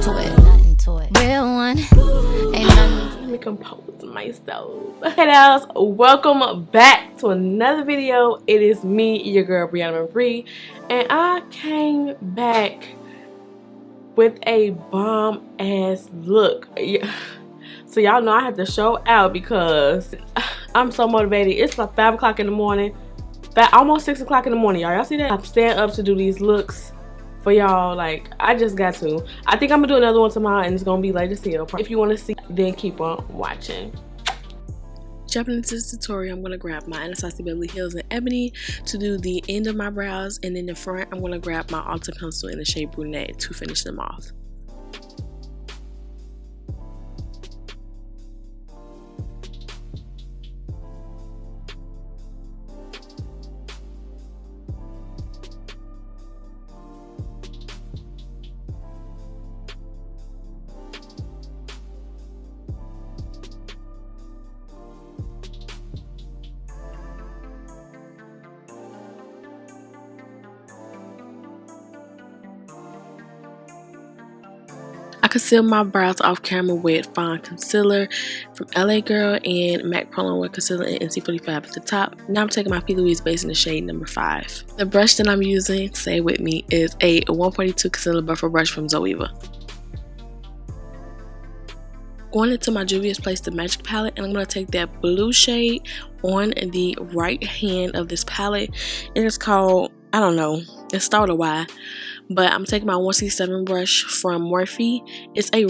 to it. Real one, ain't nothing. Let me compose myself. Hey guys, welcome back to another video. It is me, your girl Briana Marie, and I came back with a bomb ass look. So y'all know I have to show out because I'm so motivated. It's like 5 o'clock in the morning, almost 6 o'clock in the morning, y'all see that? I'm staying up to do these looks for y'all. Like, I just got to. I think I'm gonna do another one tomorrow and it's gonna be late as hell. If you want to see, then keep on watching. Jumping into this tutorial, I'm gonna grab my Anastasia Beverly Hills in Ebony to do the end of my brows, and in the front I'm gonna grab my Ulta pencil in the shade Brunette to finish them off. I concealed my brows off camera with fine concealer from LA Girl and MAC Pro with concealer and NC45 at the top. Now I'm taking my Plouise base in the shade number 5. The brush that I'm using, say it with me, is a 142 concealer buffer brush from Zoeva. Going into my Juvias Place the Magic palette, and I'm going to take that blue shade on the right hand of this palette. It is called, I don't know, it started with a Y. But I'm taking my 167 brush from Morphe. It's a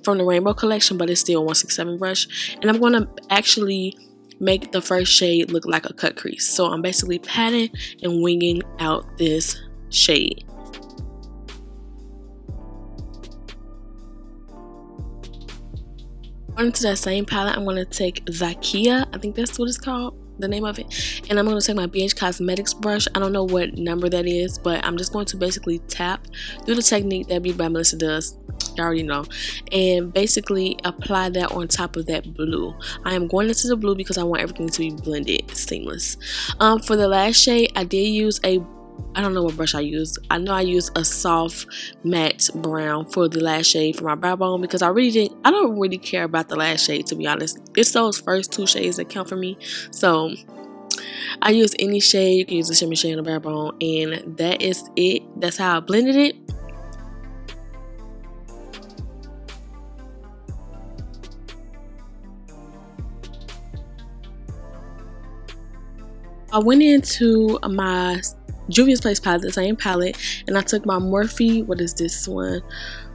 from the Rainbow collection, but it's still a 167 brush. And I'm going to actually make the first shade look like a cut crease. So I'm basically patting and winging out this shade. Going into that same palette, I'm going to take Zakia. I think that's what it's called, the name of it, and I'm going to take my BH Cosmetics brush. I don't know what number that is, but I'm just going to basically tap, do the technique that Beauty by Melissa does, you already know, and basically apply that on top of that blue. I am going into the blue because I want everything to be blended seamless. For the last shade, I did use I don't know what brush I used. I know I used a soft matte brown for the last shade for my brow bone because I don't really care about the last shade, to be honest. It's those first 2 shades that count for me. So I use any shade. You can use a shimmer shade on the brow bone, and that is it. That's how I blended it. I went into my Juvias Place palette, the same palette, and I took my Morphe, what is this one?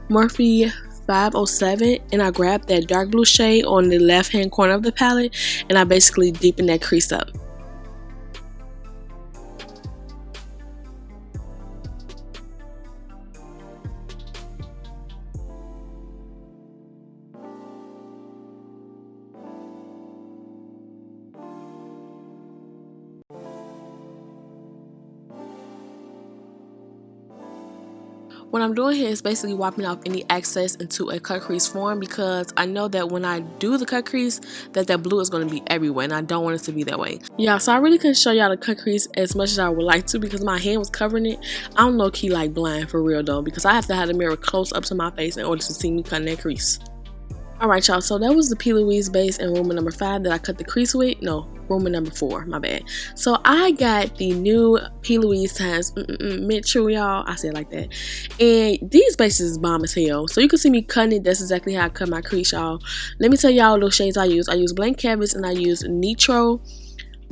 Morphe 507, and I grabbed that dark blue shade on the left hand corner of the palette, and I basically deepened that crease up. What I'm doing here is basically wiping off any excess into a cut crease form because I know that when I do the cut crease that blue is going to be everywhere, and I don't want it to be that way. Yeah, so I really couldn't show y'all the cut crease as much as I would like to because my hand was covering it. I'm low-key like blind for real though because I have to have the mirror close up to my face in order to see me cutting that crease. Alright y'all, so that was the Plouise base in room number 5 that I cut the crease with. No, room number 4, my bad. So I got the new Plouise times MMMitchell, y'all. I said it like that. And these bases is bomb as hell. So you can see me cutting it. That's exactly how I cut my crease, y'all. Let me tell y'all those shades I use. I use Blank Canvas and I use Nitro.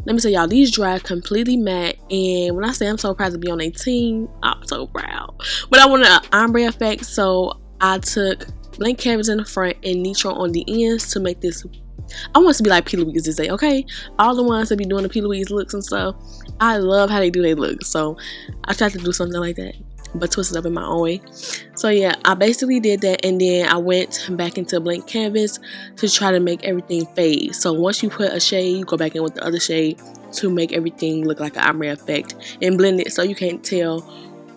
Let me tell y'all, these dry completely matte. And when I say I'm so proud to be on a team, I'm so proud. But I want an ombre effect, so I took Blank Canvas in the front and Nitro on the ends to make this. I want it to be like Plouise this day, okay? All the ones that be doing the Plouise looks and stuff, I love how they do their looks. So I tried to do something like that, but twist it up in my own way. So yeah, I basically did that, and then I went back into Blank Canvas to try to make everything fade. So once you put a shade, you go back in with the other shade to make everything look like an ombre effect and blend it so you can't tell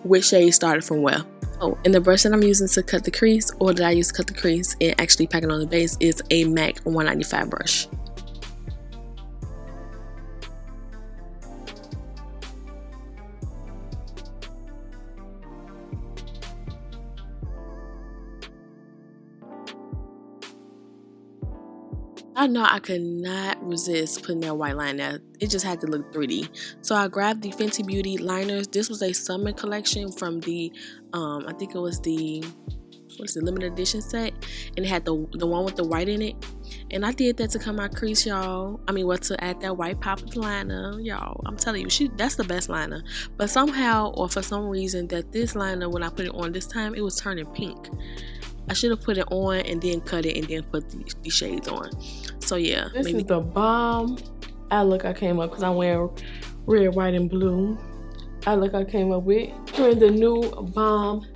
which shade started from where. Oh, and the brush that I'm using to cut the crease, or that I use to cut the crease and actually pack it on the base, is a MAC 195 brush. I know I could not resist putting that white line there. It just had to look 3D. So I grabbed the Fenty Beauty liners. This was a summer collection from the, I think it was the, what's the limited edition set, and it had the one with the white in it. And I did that to cut my crease, y'all. I mean, to add that white pop of liner, y'all. I'm telling you, that's the best liner. But somehow, or for some reason, that this liner, when I put it on this time, it was turning pink. I should have put it on and then cut it and then put the shades on. So yeah, this is the bomb look I came up, because I'm wearing red, white, and blue. Look I came up with. Wearing the new bomb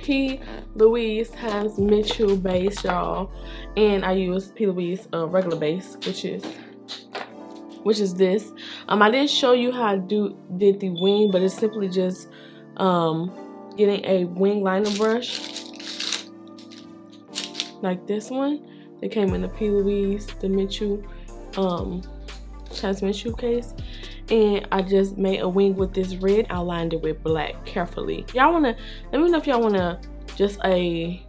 Plouise times Mitchell base, y'all. And I use Plouise regular base, which is this. I didn't show you how I did the wing, but it's simply just getting a wing liner brush like this one. They came in the Plouise, the Mitchell, times Mitchell case. And I just made a wing with this red. I lined it with black carefully. Y'all wanna, let me know if y'all wanna just a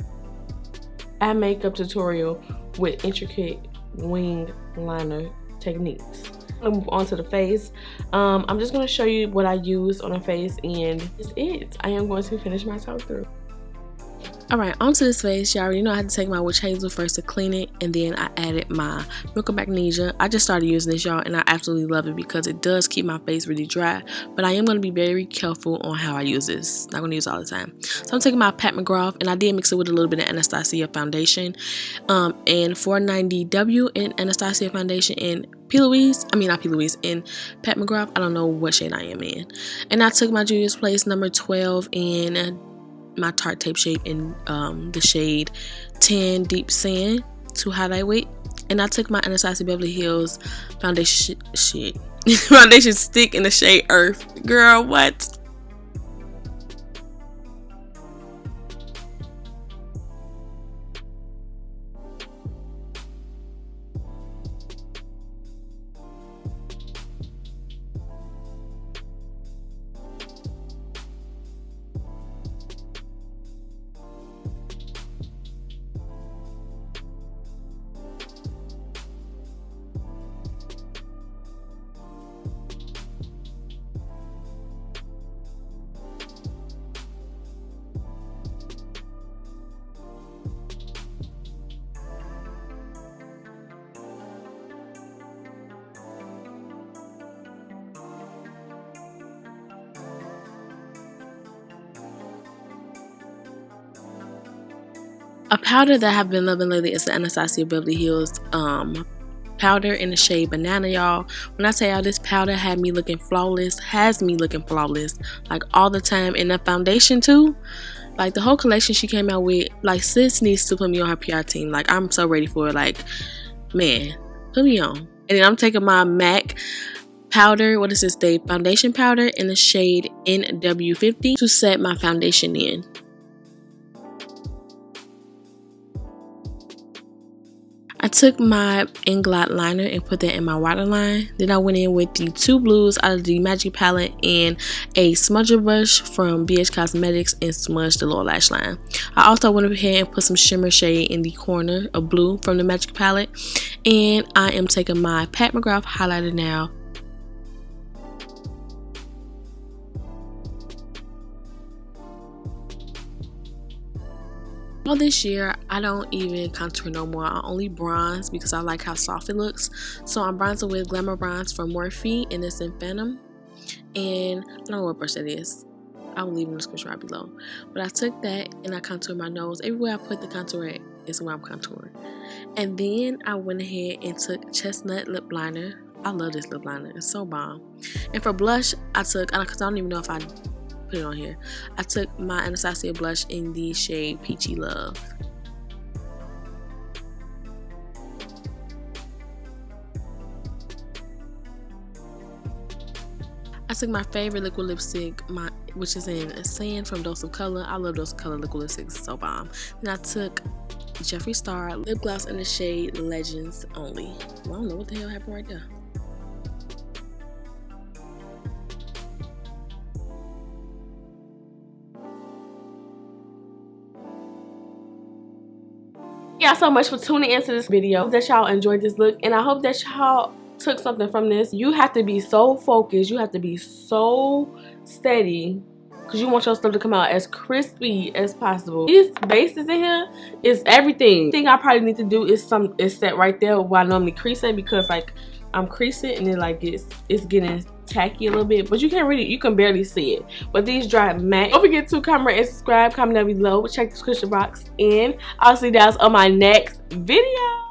eye makeup tutorial with intricate wing liner techniques. I'm gonna move on to the face. I'm just gonna show you what I use on the face, and that's it. I am going to finish my talk through. Alright, onto this face. Y'all already know I had to take my witch hazel first to clean it, and then I added my milk of magnesia. I just started using this, y'all, and I absolutely love it because it does keep my face really dry, but I am going to be very careful on how I use this. Not going to use it all the time. So I'm taking my Pat McGrath, and I did mix it with a little bit of Anastasia foundation, and 490W in Anastasia foundation, and Plouise, not Plouise, in Pat McGrath. I don't know what shade I am in. And I took my Juvias Place number 12 in my Tarte tape shape in the shade 10 Deep Sand to highlight with. And I took my Anastasia Beverly Hills foundation foundation stick in the shade Earth. Girl, what? A powder that I've been loving lately is the Anastasia Beverly Hills powder in the shade Banana, y'all. When I tell y'all, this powder has me looking flawless, like all the time. And the foundation too, like the whole collection she came out with, like sis needs to put me on her PR team. Like I'm so ready for it. Like, man, put me on. And then I'm taking my MAC powder, what is this, the foundation powder in the shade NW50 to set my foundation in. I took my Inglot Liner and put that in my waterline. Then I went in with the two blues out of the Magic Palette and a smudger brush from BH Cosmetics and smudged the lower lash line. I also went ahead and put some shimmer shade in the corner of blue from the Magic Palette. And I am taking my Pat McGrath highlighter now. All this year, I don't even contour no more. I only bronze because I like how soft it looks. So I'm bronzing with GlamaBronze from Morphe, and it's in Phenom. And I don't know what brush that is. I will leave it in the description right below. But I took that and I contoured my nose. Everywhere I put the contour at is where I'm contouring. And then I went ahead and took Chestnut Lip Liner. I love this lip liner. It's so bomb. And for blush, I took, because I don't even know if I put it on here, I took my Anastasia blush in the shade Peachy Love. I took my favorite liquid lipstick, which is in Sand from Dose of Color. I love Dose of Color liquid lipsticks, it's so bomb. Then I took Jeffree Star lip gloss in the shade Legends Only. Well, I don't know what the hell happened right there. Y'all so much for tuning into this video. I hope that y'all enjoyed this look, and I hope that y'all took something from this. You have to be so focused, you have to be so steady, because you want your stuff to come out as crispy as possible. These bases in here is everything. The thing I probably need to do is set right there where I normally crease it, because like I'm creasing and then like it's getting tacky a little bit, but you can barely see it. But these dry matte. Don't forget to comment and subscribe, comment down below, check the description box, and I'll see you guys on my next video.